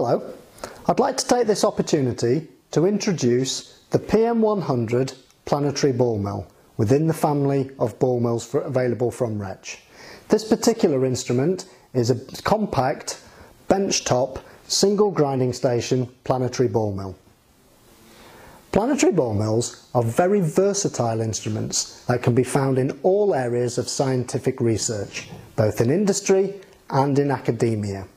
Hello, I'd like to take this opportunity to introduce the PM100 Planetary ball mill within the family of ball mills available from Retsch. This particular instrument is a compact, benchtop, single grinding station planetary ball mill. Planetary ball mills are very versatile instruments that can be found in all areas of scientific research, both in industry and in academia.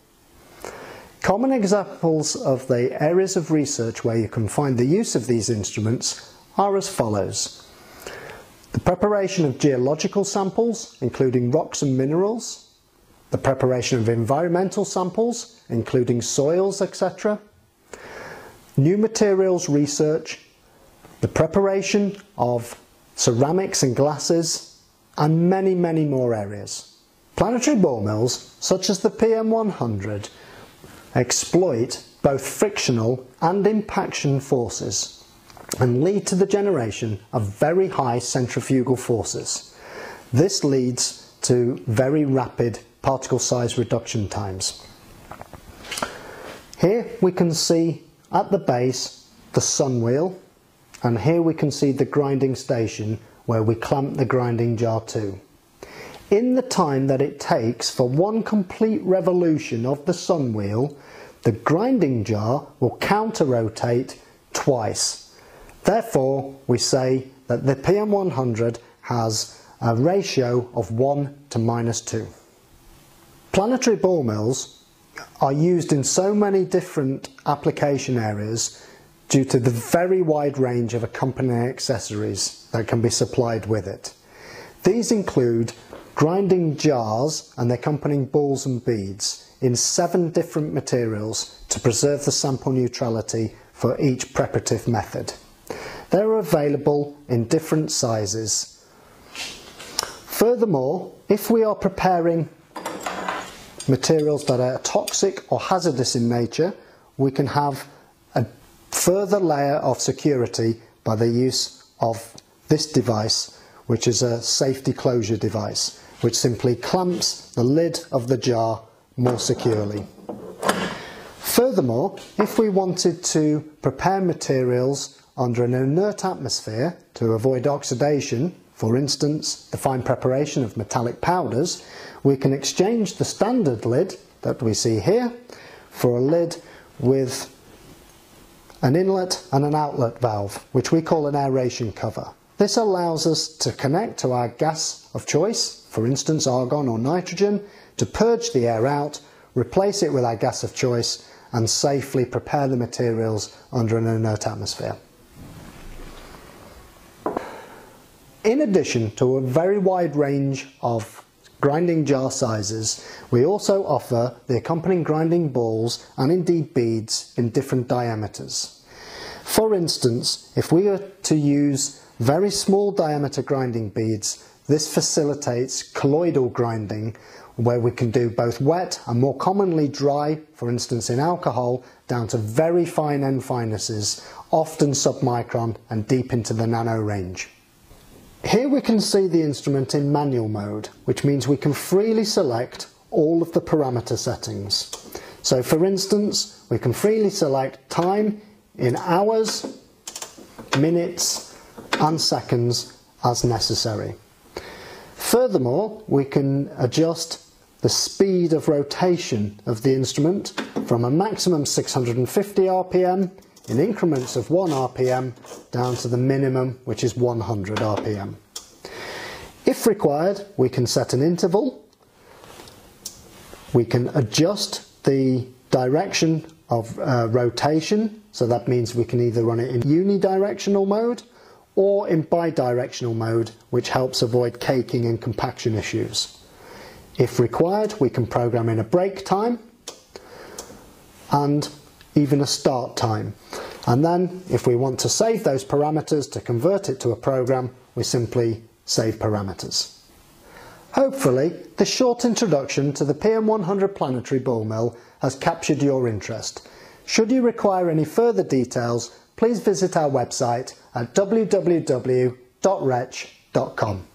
Common examples of the areas of research where you can find the use of these instruments are as follows. The preparation of geological samples, including rocks and minerals, the preparation of environmental samples, including soils, etc., new materials research, the preparation of ceramics and glasses, and many, many more areas. Planetary ball mills, such as the PM100, exploit both frictional and impaction forces and lead to the generation of very high centrifugal forces. This leads to very rapid particle size reduction times. Here we can see at the base the sun wheel, and here we can see the grinding station where we clamp the grinding jar to. In the time that it takes for one complete revolution of the sun wheel, the grinding jar will counter-rotate twice. Therefore, we say that the PM100 has a ratio of 1 to -2. Planetary ball mills are used in so many different application areas due to the very wide range of accompanying accessories that can be supplied with it. These include grinding jars and the accompanying balls and beads in 7 different materials to preserve the sample neutrality for each preparative method. They are available in different sizes. Furthermore, if we are preparing materials that are toxic or hazardous in nature, we can have a further layer of security by the use of this device, which is a safety closure device, which simply clamps the lid of the jar more securely. Furthermore, if we wanted to prepare materials under an inert atmosphere to avoid oxidation, for instance the fine preparation of metallic powders, we can exchange the standard lid that we see here for a lid with an inlet and an outlet valve, which we call an aeration cover. This allows us to connect to our gas of choice, for instance argon or nitrogen, to purge the air out, replace it with our gas of choice, and safely prepare the materials under an inert atmosphere. In addition to a very wide range of grinding jar sizes, we also offer the accompanying grinding balls and indeed beads in different diameters. For instance, if we were to use very small diameter grinding beads, this facilitates colloidal grinding, where we can do both wet and more commonly dry, for instance in alcohol, down to very fine end finesses, often submicron and deep into the nano range. Here we can see the instrument in manual mode, which means we can freely select all of the parameter settings. So for instance, we can freely select time in hours, minutes and seconds as necessary. Furthermore, we can adjust the speed of rotation of the instrument from a maximum 650 RPM in increments of 1 RPM down to the minimum, which is 100 RPM. If required, we can set an interval. We can adjust the direction of rotation, so that means we can either run it in unidirectional mode or in bidirectional mode, which helps avoid caking and compaction issues. If required, we can program in a break time and even a start time. And then if we want to save those parameters to convert it to a program, we simply save parameters. Hopefully, this short introduction to the PM100 Planetary ball mill has captured your interest. Should you require any further details, please visit our website at www.retsch.com.